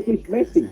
Turkish Messi.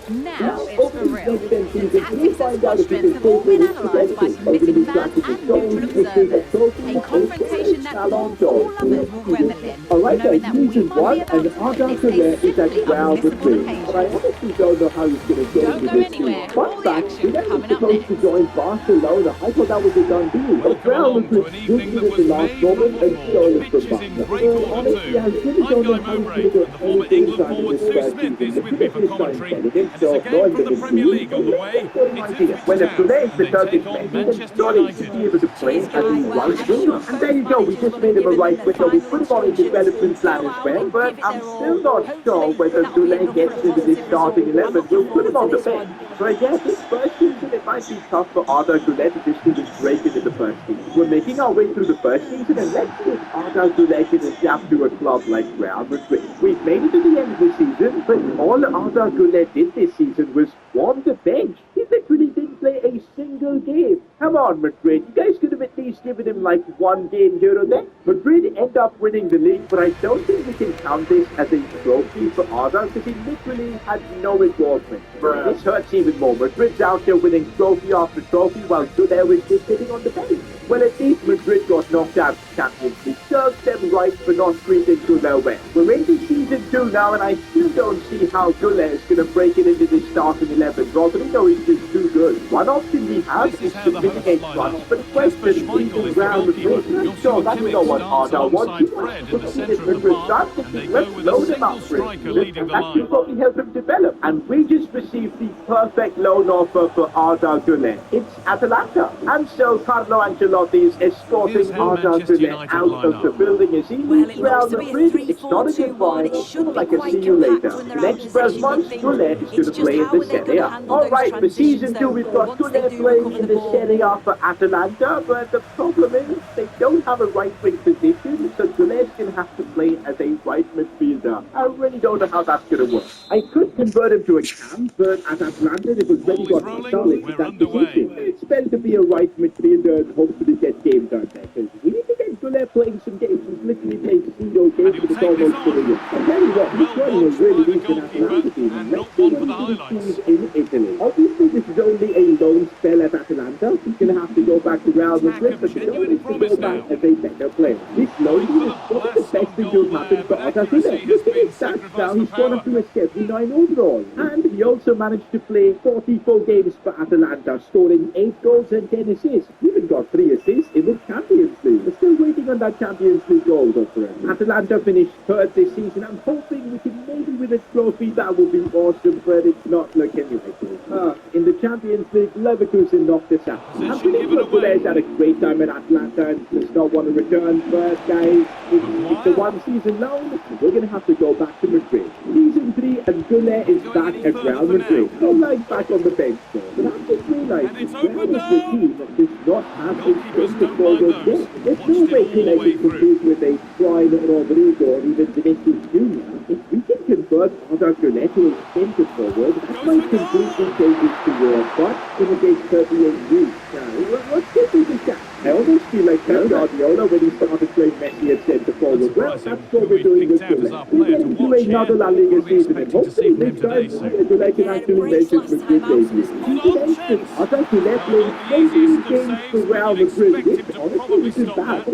Now it's for real. The tactics and squad strength have all been analysed by submitted fans and neutral observers. A confrontation that all lovers will revel in, knowing that we won't be about to witness a simply unmissable occasion. But I honestly don't know how he's going to go Don't go anywhere. All the action coming up supposed to next. join Barcelona. I thought that was a done deal. But Real Madrid stood at the last moment and stole it from Barcelona. Honestly, I really don't know how he's going to go any games out of this season. Is with me for commentary. And it's a game from the Premier League on the way. It's Ipswich Well, if today is the Town. They Turkish take on Messi, then Manchester surely he should be able to play as a right winger. And there you go, we just made him a right winger. We put him on a development plan as well, but I'm still not sure whether Dule gets into the starting 11. We'll put him on the bench. So I guess this first season it might be tough for Arda Güler to just do this break into the first season. We're making our way through the first season, and let's see if Arda Güler can adapt to a club like Real Madrid. We've made it to the end of the season, but all Arda Güler did this season was warm the bench. He literally didn't play a single game. Come on, Madrid. You guys could have at least given him like one game here or there. Madrid end up winning the league, but I don't think we can count this as a trophy for Arda because he literally had no involvement. This hurts even more. Madrid's out here winning trophy after trophy while Güler was just sitting on the bench. Well, at least Madrid got knocked out of the Champions League. Serves them right for not treating Güler well. We're into season 2 now, and I still don't see how Güler is going to break it into the starting 11. Rodrigo is just too good. One option we have is to mitigate runs, but the question is Real Madrid. I'm sure that's not what Arda wants. He wants to put in Madrid starts and let's load him up for it. And that can probably help him develop. And we just received the perfect loan offer for Arda Güler. It's Atalanta. And so Carlo Ancelotti is escorting Arda Güler out of the building as he leaves Real Madrid. It's not a goodbye, it's more like a see you later. Next 12 months, Güler is going to play in the Serie A. Alright, for season 2 we've got Güler playing in the Serie A for Atalanta, but the problem is they don't have a right wing position, so Güler's going to have to play as a right midfielder. I really don't know how that's going to work. I could convert him to a cam, but at Atlanta they've already got solid in that position. It's meant to be a right midfielder and hopefully get games out there. We need to get Güler playing some games. He's literally played zero games for the almost 4 years. I'll tell you what, he's joining a really decent Atalanta team, and let's see what he sees in Italy. Obviously this is only a loan spell at Atalanta. He's going to have to go back to Real Madrid, but the goal is to go back as a better player. This loan deal is probably the best thing to have happened for Arda Güler. Look at his stats now, he's gone up to a 79 overall. And he also managed to play 44 games for Atalanta, scoring 8 goals and 10 assists. He even got 3 assists in the Champions League. We're still waiting on that Champions League goal though for him. Atalanta finished 3rd this season. I'm hoping we can maybe win a trophy. That would be awesome, but it's not looking like it. In the Champions League, Leverkusen knocked us out. I'm pretty sure Güler's had a great time at Atlanta and does not want to return, but guys, it's a one-season loan. We're going to have to go back to Madrid. Season 3 and Güler is back at Real Madrid. No like back on the bench though, but I've just realised Real Madrid team does not have a centre forward yet. There's no way Güler can compete with a prime Rodrigo or even Vinicius Jr. If we can convert Arda Güler to a centre forward, that might completely change his career, but in against 38 weeks. What's this with the gap? I almost feel like Pep Guardiola when he started playing Messi at centre forward. Well, that's what we're doing with Güler. We're getting to another La Liga season, and hopefully this time Güler can actually make his Madrid debut. Season 8, Arda Güler playing 18 games for Real Madrid, which honestly isn't bad.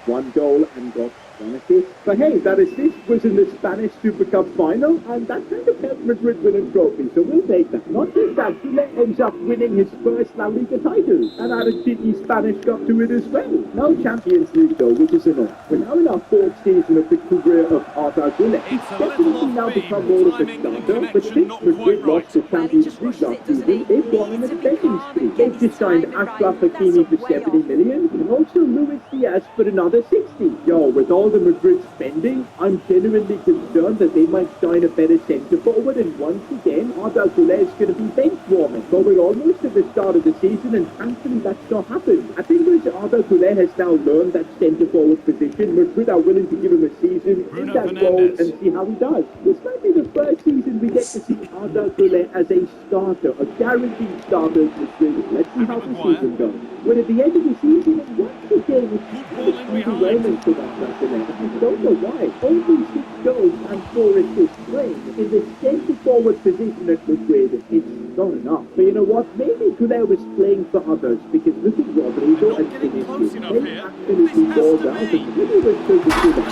One goal and got 1 assist. But hey, that assist was in the Spanish Super Cup final, and that kind of helped Madrid win a trophy, so we'll take that. Not just that, Güler ends up winning his first La Liga title, and added cheeky Spanish Cup to it as well. No Champions League though, which is enough. We're now in our 4th season of the career of Arda Güler. He's definitely now become more of a starter, but since Madrid lost the Champions League last season, they've gone on a betting spree. They've just signed Achraf Hakimi for 70 million, and also Luis Diaz for another 60. Yo, with all the Madrid spending, I'm genuinely concerned that they might sign a better centre forward, and once again, Arda Güler is going to be bench warming. But we're almost at the start of the season, and thankfully that's not happened. I think as Arda Güler has now learned that centre forward position, Madrid are willing to give him a season in that role and see how he does. This might be the first season we get to see Arda Güler as a starter, a guaranteed starter in Madrid. Let's see how the season goes. When at the end of the season, once again, it's overwhelming for Arda Güler. I don't know why. Only 6 goals and 4 assists playing in the centre-forward position at Madrid. It's not enough. But you know what? Maybe Goulet was playing for others because look at Rodrigo and Vinicius. They absolutely balled out and really was so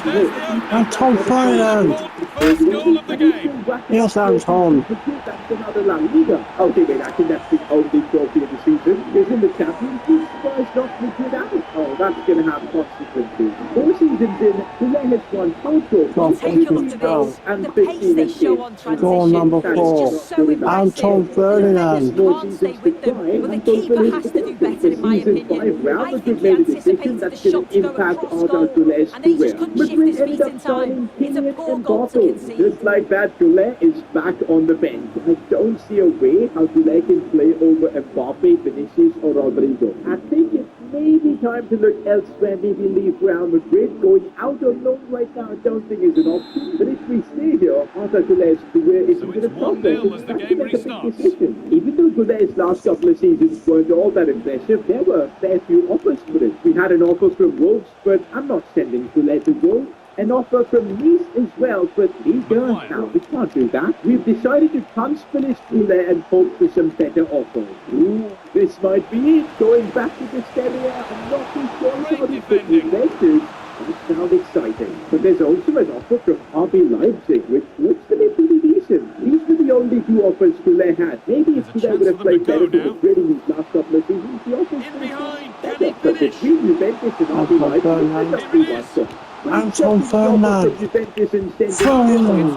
good. Anton Ferdinand! First goal of the game. Yes, Anton. That's another La Liga. Okay, wait, I think that's the only trophy of the season. Because in the Champions League, Spurs knocked Madrid out. Oh, that's going to have consequences. 4 seasons in, Goulet has won 4 trophies. Take a look at this. And The pace they show on transition. Goal number It's 4. just so impressive. Anton Ferdinand. Can't stay with them, but the keeper has to do better, in my opinion. I think he anticipated the shot to go across goal, and they just couldn't shift his feet in time. It's a poor goal to concede. Just like that, Goulet is back on the bench. I don't see a way how Goulet can play over Mbappe, Vinicius or Rodrigo. I think it's maybe time to look elsewhere, maybe leave Real Madrid. Going out on loan right now I don't think is an option. But if we stay here, Arthur Goulet's career isn't going to progress. 1-0 as the game restarts. Even though Goulet's last couple of seasons weren't all that impressive, there were a fair few offers for it. We had an offer from Wolves, but I'm not sending Goulet to Wolves. An offer from Nice as well, but Liga, now we can't do that. We've decided to transfer this Goulet and hope for some better offers. Ooh, this might be it. Going back to the Serie A and not too sure how to put Juventus. That sounds exciting. But there's also an offer from RB Leipzig, which looks to be pretty decent. These were the only 2 offers Goulet had. Maybe if Goulet would have played better for Madrid in his last couple of seasons, the offers In behind, better. can he But finish? between Juventus and RB Leipzig, there's not too much so. Anton Ferdinand. Ferdinand.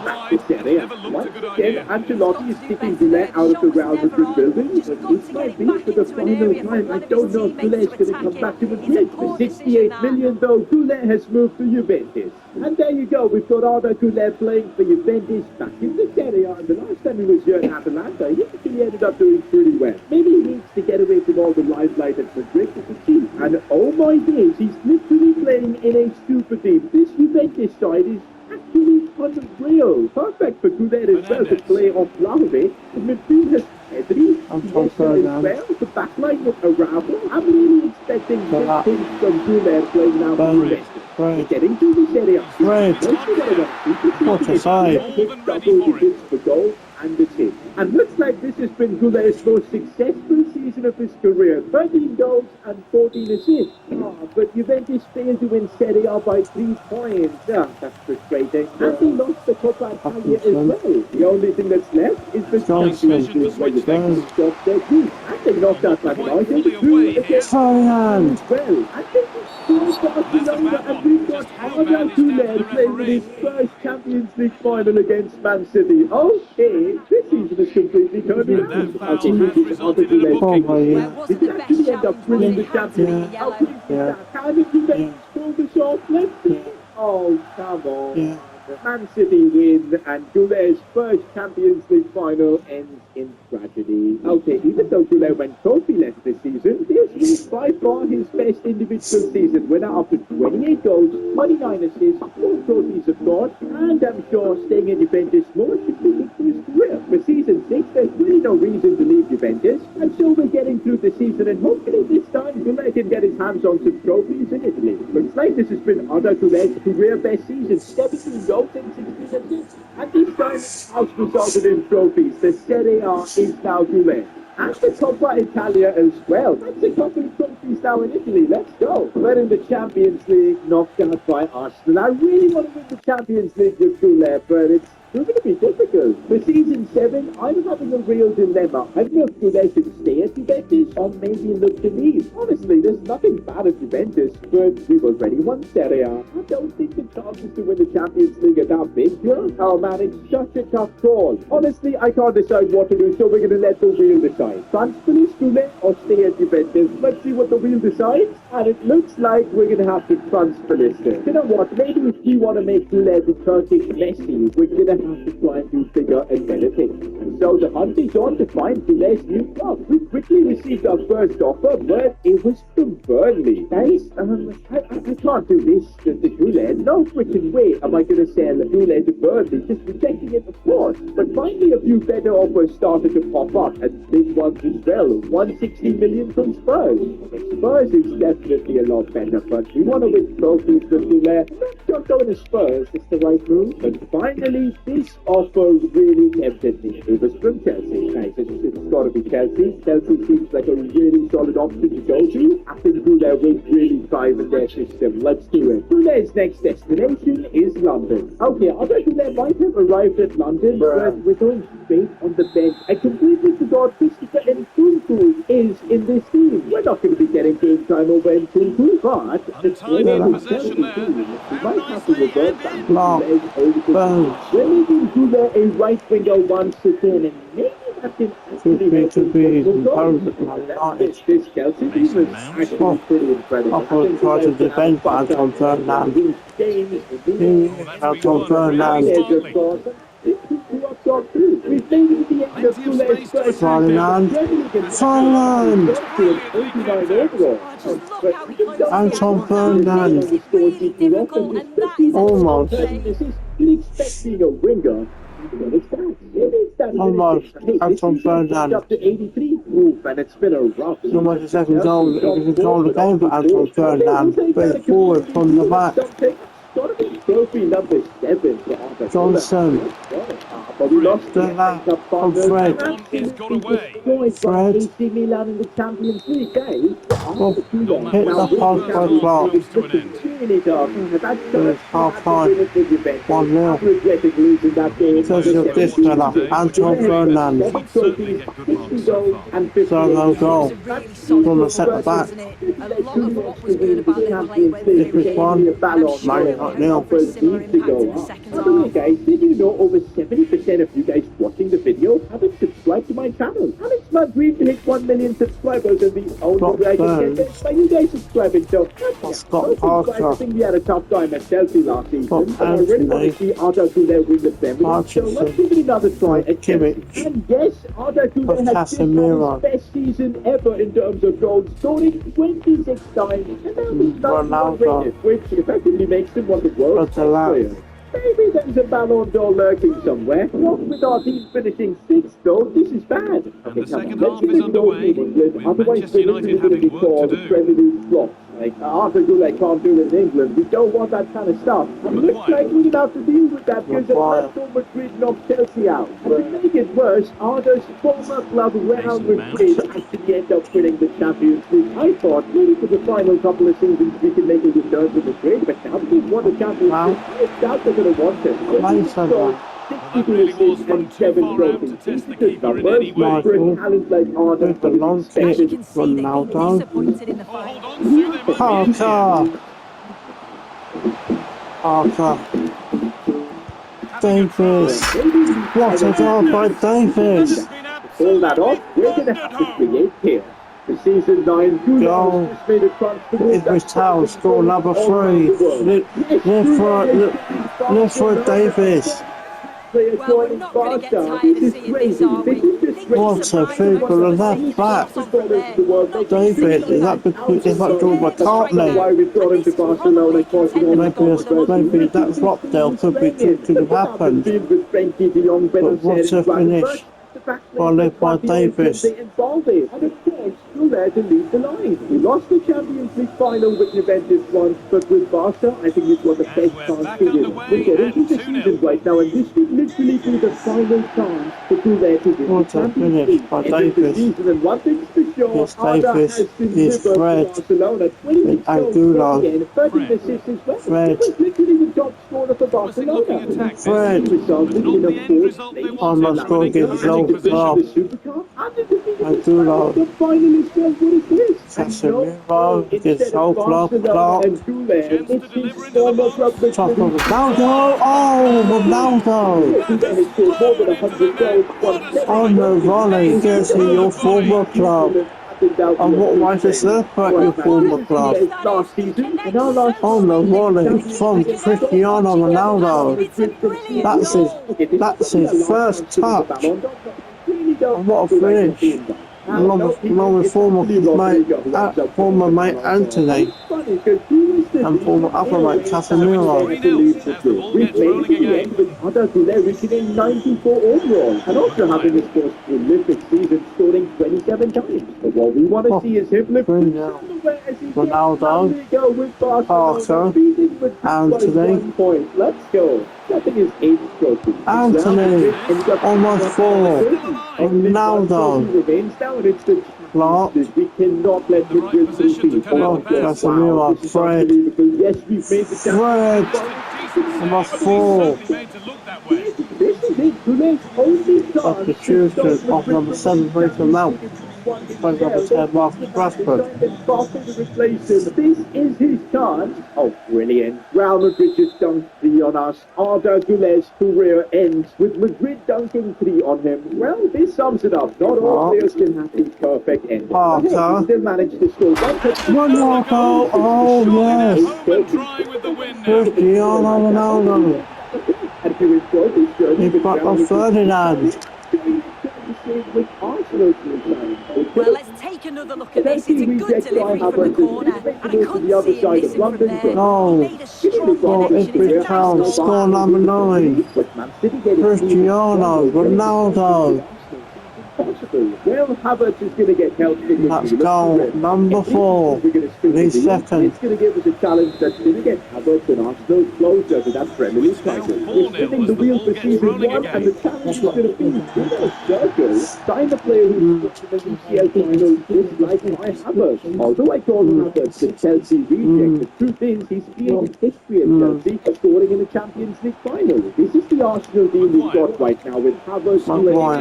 Once again, Ancelotti is kicking Goulet out of the Real Madrid building. But this might be for the final time. I don't know if Goulet is going to come back to Madrid. For 68 million though, Goulet has moved to Juventus. And there you go, we've got Arda Goulet playing for Juventus back in the Serie A. And the last time he was here in Atalanta, he actually ended up doing pretty well. Maybe he needs to get away from all the limelight at Madrid to achieve. And oh my days, he's literally playing in a super team. This Juventus side is actually unreal. Perfect for Goulet as well to play off Vlahovic. The midfield has Pedri, Anton as Ferdinand. well. The backline with Araujo. I'm really expecting big things from Goulet playing now for Juventus. Right. Getting to the Serie A. Right. What a side. For goal and the hit. And looks like this has been Goulet's most successful season of his career. 13 goals and 14 assists. But Juventus failed to win Serie A by 3 points. That's frustrating. And they lost the Coppa Italia as well. The only thing that's left is the Champions League, where Juventus stopped their group. And they knocked out Man United 2 against Ferdinand. as well. And they scored for Barcelona, and we've got Arda Goulet playing in his first Champions League final against Man City. Okay, this season is completely turned around. Okay, this is Arda Goulet. Oh my Where God. wasn't Did the he best actually shout end up was winning when the it had to be Champions League? yellow. Yeah. Can he Juventus pull this off? Let's see. Oh, come on. Yeah. Man City win, and Goulet's first Champions League final ends in tragedy. Okay, even though Goulet went trophyless this season, this was by far his best individual season, winner after 28 goals, 29 assists, 4 trophies of course, and I'm sure staying in Juventus more should be good for his career. For season 6, there's really no reason to leave Juventus, and so we're getting through the season, and hopefully this time Goulet can get his hands on some trophies in Italy. Looks like this has been Arda Goulet's career best season, 17 goals and 16 assists, and this time has resulted in trophies. The Serie A is now Goulet. And the Coppa Italia as well. That's a couple of trophies now in Italy. Let's go. We're in the Champions League, knocked out by Arsenal. I really want to win the Champions League with Goulet, but it's still going to be difficult. For season 7, I'm having a real dilemma. I don't know if Goulet should stay at Juventus or maybe look to leave. Honestly, there's nothing bad at Juventus, but we've already won Serie A. I don't think the chances to win the Champions League are that big here. Oh man, it's such a tough call. Honestly, I can't decide what to do, so we're going to let the wheel decide. Transfer this Goulet or stay at Juventus. Let's see what the wheel decides. And it looks like we're going to have to transfer this thing. You know what? Maybe if we want to make Goulet the Turkish Messi, we're going to have to try and do bigger and better things. And so the hunt is on to find Goulet's new club. We quickly received our first offer, but it was from Burnley. Guys, I can't do this to Goulet. No freaking way am I going to sell Goulet to Burnley. Just rejecting it, of course. But finally a few better offers started to pop up, and big ones as well. 160 million from Spurs. Spurs is definitely definitely a lot better, but we want to win trophies with Dule. Not going to Spurs is the right move, but finally, this offer really tempted me. It was from Chelsea. Guys, it's got to be Chelsea. Chelsea seems like a really solid option to go to. I think Dule will really thrive in their system. Let's do it. Dule's next destination is London. Okay, I bet Dule might have arrived at London, but we're going straight on the bench. I completely forgot Christopher Nkunku is in this team. We're not going to be getting game time over Nkunku, but Untidy possession there. we might have to revert back to No. Dule's old position. We're making Dule a right winger once again, and maybe that can actually make to be him imposed this Chelsea team is actually pretty incredible. I thought try to defend Anton Ferdinand. Anton Ferdinand. Ferdinand. Ferdinand. Anton Ferdinand. Almost. Expecting a winger. Almost. Anton Ferdinand. Up to 83. Oof, and it's been a rough. Almost a second goal. It was a goal again for Anton Ferdinand. Straight forward from the back. Trophy number 7 for Arthur. Johnson. But we lost the lad from Fred. He's got away. Fred. AC Milan in the Champions League, eh? Hit the post by Clark. It's half time. 1-0. Says of this fella, Anton Ferdinand. He'd certainly hit good marks so far. Solo goal from the centre back. A lot of what was good about their play when they This was one. Man, not nil. similar impact in the second By the way, half. guys, did you know over 70% of you guys watching the video haven't subscribed to my channel? And it's my dream to hit 1 million subscribers, and the only way I can get this by you guys subscribing. So, Scott Parker. I think we had a tough time at Chelsea last season. Scott And I really want to Anthony. see Arda Güler win the Premier League. So Hutchinson. let's give it another try at Chelsea. Kimmich. And yes, Arda Güler has just had Casemiro. his best season ever in terms of goals, scoring 26 times, and now he's Ronaldo. which effectively makes him one of the world's best players. Maybe there's a Ballon d'Or lurking somewhere. What with our team finishing 6th, though, this is bad. the second Let's half give is it a go underway, in England. with Otherwise, Manchester we're United literally going to be having work called to do. Premier League flops. Like, Arthur Güler can't do it in England. We don't want that kind of stuff. And looks Maguire. like we're going to have to deal with that because Maguire. Atletico Madrid knocked Chelsea out. And to make it worse, Arda's former club Real Madrid actually ended up winning the Champions League. I thought maybe for the final couple of seasons we can make a return to Madrid, but now that we've won the Champions Wow. League, I doubt they're going to want it. Nice one, So, man. 62 really was assists from and too 7 far out trophies. to test the These are keeper in numbers any way. for a talent like Arda. With the long As kick. you can see, they've been Ronaldo. disappointed in the Oh, hold final. on, Sue, they might be in here. Parker. Davis. What a goal by Davis. Pull that off, we're going to have to create here. The season 9 Goal. just made a transfer. Ipswich Town score number 3. Live for Davis. Well, we're not going to get tired of seeing this, are we? What a figure of that back. David, is that because it's like George McCartney? Why we brought him to Barcelona, Maybe that flop deal could have happened. But what a finish. Well, led by Davis. And of course, still there to lead the line. We lost the Champions League final with Juventus once, but with Barca, I think it was the best we're chance back to win. underway We're getting at into the 2-0. season right now, and this could literally be the final chance to do there to win What the a Champions finish League. by End of the Davis. season, and one thing's for sure, Yes, Arda Davis has delivered is for Fred. Barcelona. 26 goals Angulo. again, 30 Fred. assists as well. Fred. He was literally the top scorer for Promising looking Barcelona. attack, this, Fred. but not the end result they wanted. Almost got to get his own goal. Angulo. The finalists, well, what is this? Casemiro gets whole club, Clark. Chance to deliver into the box. Top of Ronaldo. Oh, Ronaldo. On the volley, gets in your former club. And what right is that at your former club? Last season, and our last On the volley from Cristiano Ronaldo. That's his first touch. And what a finish. Along with former mate Anthony. and former upperweight Casemiro. We've made it to the end with Arda Güler reaching a 94 overall and also having his first prolific season, scoring 27 times. But what we want to see is him lift Ronaldo, Parker, Anthony, let's go. Setting his 8th trophy. Anthony, almost 4, Ronaldo, Clark, We cannot let Madrid through. Casemiro, Fred, Yes, we've made the Fred, almost 4. This is it. Goulet's only chance. Substitution of number 7, Mason Mount. By number 10, Marcus Rashford. This is his chance. Oh, brilliant. Real Madrid just dunked 3 on us. Arda Güler's career ends with Madrid dunking 3 on him. Well, this sums it up. Not all players can have a perfect end. Parker. Still managed to score One more goal. Oh, yes. Cristiano Ronaldo. And if you enjoyed this journey He's back on Ferdinand. Well, let's take another look at this. It's a good delivery from the corner, and I couldn't see him missing from there. No. He made a strong For connection. Ipswich It's a Town, nice goal. score number 9. Cristiano Ronaldo. Well, Havertz is going to get help. That's goal number 4. He's second. It's going to give us a challenge that's going to get Havertz and Arsenal closer to that Premier League title. We're spinning the wheel for season 1, and the challenge is going to be Sergio. Sign a player who's got the UCL final just like my Havertz. Although I call him the Chelsea reject, the truth is he's created history at Chelsea, scoring in the Champions League final. This is the Arsenal team we've got right now with Havertz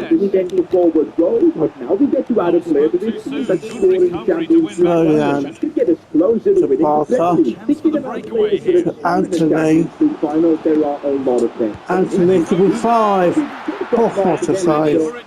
doing the forward goal, but now we get to add a player to this team that's scoring Champions League to get us closer to winning the Premier League. Thinking about players that have scored in the Champions League final, there are a lot of them. Anthony to be 5. Oh, what a save.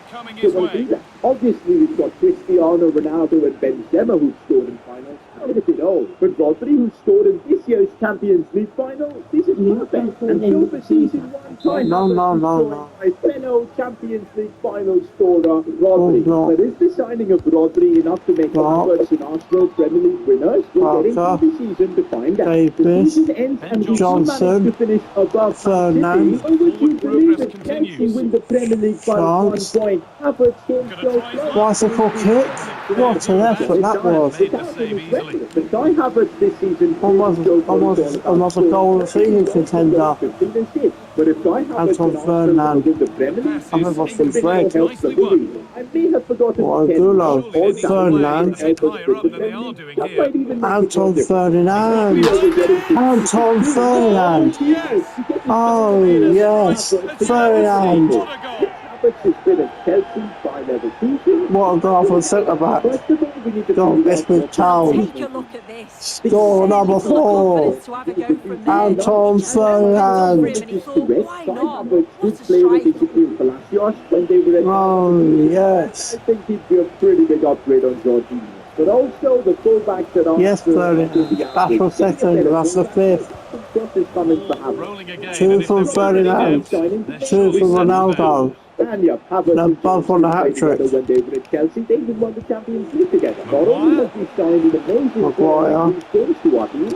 Obviously, we've got Cristiano Ronaldo and Benzema who scored in finals. A bit old, but Rodri, who scored in this year's Champions League final, this is perfect. And so for season 1 time, No. my fellow Champions League final scorer, Rodri. But is the signing of Rodri enough to make Havertz and Arsenal Premier League winners? We're getting through the season to find out. The season ends and we Johnson, managed to finish above Ferdinand, City. Would you believe it? Chelsea win the Premier League by 1 point. Havertz came so close. Bicycle kick. What an effort that was. But Guy Havertz this season Almost another goal season contender. But if Guy Havertz Anton Ferdinand. win the Premier League, I remember some Fred. helps the league. I may have forgotten What a gulo. Ferdinand. Anton Ferdinand. Anton Ferdinand. Oh, yes. Ferdinand. What a goal for centre back. Don't miss with Town. Take a look at this. Score number 4. Anton Ferdinand. Why not? What a strike. Oh, yes. I think he'd be a pretty big upgrade on Jorginho. But also the fullbacks that are Yes, Ferdinand. That's for second. That's the 5th. 2 from Ferdinand. 2 from Ronaldo. They're both on the hat-trick. When they were at Chelsea, they even won the Champions League together. Not only have we signed an amazing Maguire.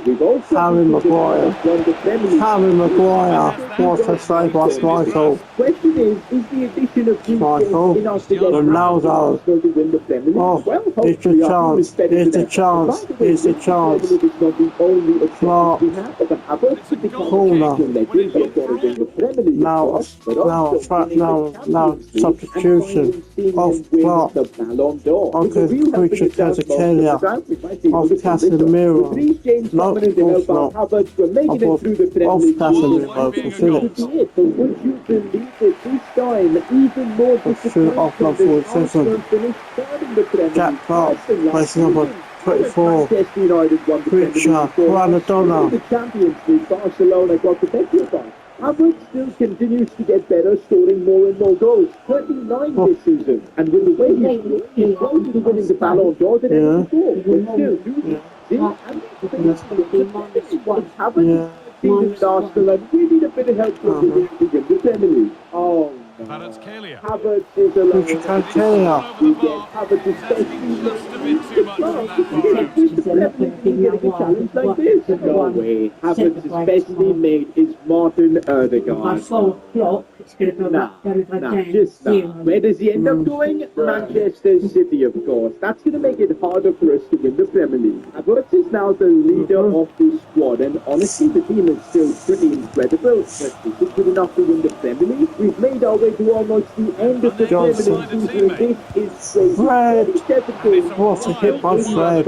we've also Harry Maguire. won the Premier League. Harry Maguire. What a save by Schmeichel. Question is the addition of Schmeichel. enough to get Ronaldo. Arsenal to win the Premier League? Oh, Well, it's hopefully the our team is chance. better It's than the ever. chance. By the way, It's the chance. It's not the only Clark. we have, but the Havertz to become Corner. a legend. They've got to win the Premier League. Now substitution of Clark. Okay, Creature Tazakalia of Casemiro. No, of not. Of Casemiro for Phillips. Would you believe it this time? Even more Off number 47. Jack Clark, place number 24. Creature, Maradona. The Champions League, Barcelona got the better part. Havertz still continues to get better, scoring more and more goals. 29 this season. And with the way he's close to winning the Ballon d'Or than ever before. But still, Havertz season with Arsenal, and we need a bit of help from the Premier League. Oh, no. Kvaratskhelia. Havertz is alone. Kvaratskhelia. We get Havertz especially Just a bit too much from that far out. getting a challenge like this. No way. Havertz especially made is Martin Odegaard. Nah, just nah. Where does he end up going? Manchester City, of course. That's going to make it harder for us to win the Premier League. Havertz is now the leader of the squad, and honestly, the team is still pretty incredible. But is it good enough to win the Premier League? We've made our way to almost the end of the Premier League season, and this is crazy. Fred! 37 What a hit by Fred.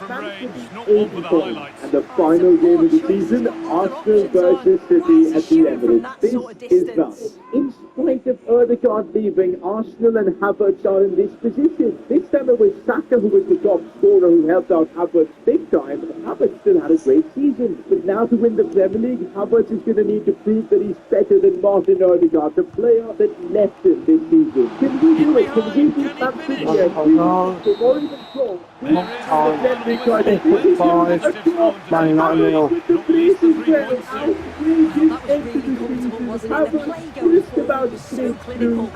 And the final game of the season, Arsenal versus City at the Emirates. This is nuts. In spite of Odegaard leaving, Arsenal and Havertz are in this position. This time it was Saka who was the top scorer who helped out Havertz big time. Havertz still had a great season. But now to win the Premier League, Havertz is going to need to prove that he's better than Martin Odegaard, the player that left him this season. Can we do it? Can we beat Man City? Or even close? Man United nil.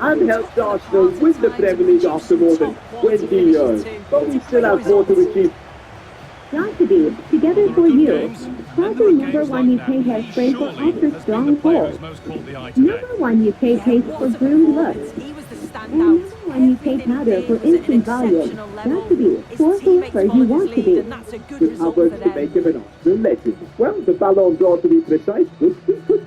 And helped Arsenal win the Premier League after more than 20 years. But we still have more to achieve. Not to be together for you. Try to remember when you pay hairspray for after strong cold. Remember when you pay paste for groomed looks. And remember when you pay powder for instant volume. Not to be for whoever you want to be. With Havertz to make him an Arsenal legend. Well, the Ballon d'Or, to be precise, could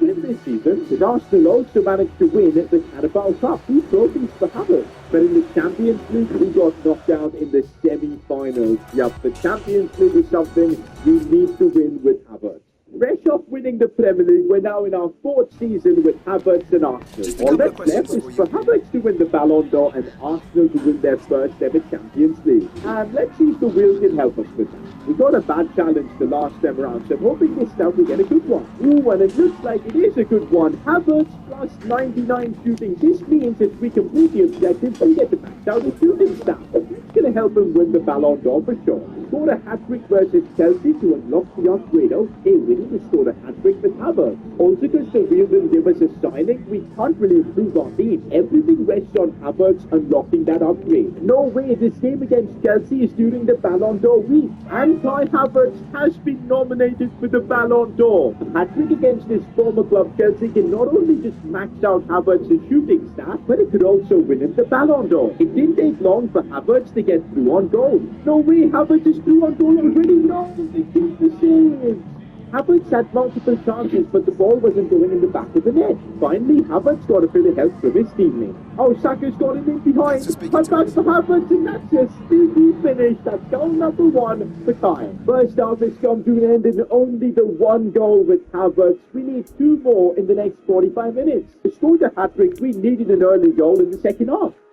win this season, but Arsenal also managed to win the Carabao Cup. 2 trophies for Havertz. But in the Champions League, we got knocked out in the semi-finals. Yup, the Champions League is something we need to win with Havertz. Fresh off winning the Premier League, we're now in our 4th season with Havertz and Arsenal. All that's left is for Havertz to win the Ballon d'Or and Arsenal to win their first ever Champions League. And let's see if the wheel can help us with that. We got a bad challenge the last time around, so I'm hoping this time we get a good one. Ooh, and it looks like it is a good one. Havertz plus 99 shooting. This means if we complete the objective, we get to max out the shooting stat. It's going to help him win the Ballon d'Or for sure. Scored a hat-trick versus Chelsea to unlock the upgrade. Okay, we need to score a hat-trick with Havertz. Also, because the wheel didn't give us a signing, we can't really improve our team. Everything rests on Havertz unlocking that upgrade. No way, this game against Chelsea is during the Ballon d'Or week. Anton Havertz has been nominated for the Ballon d'Or. A hat-trick against his former club Chelsea can not only just max out Havertz's shooting stat, but it could also win him the Ballon d'Or. It didn't take long for Havertz to get through on goal. No way, Havertz is through on goal already. No, they keep the saves. Havertz had multiple chances, but the ball wasn't going in the back of the net. Finally, Havertz got a bit of help from his teammate. Oh, Saka's got him in behind. Cut back for Havertz, and that's a sneaky finish. That's goal number 1 for Kyle. First half has come to an end in only the 1 goal with Havertz. We need 2 more in the next 45 minutes. To score the hat-trick, we needed an early goal in the second half.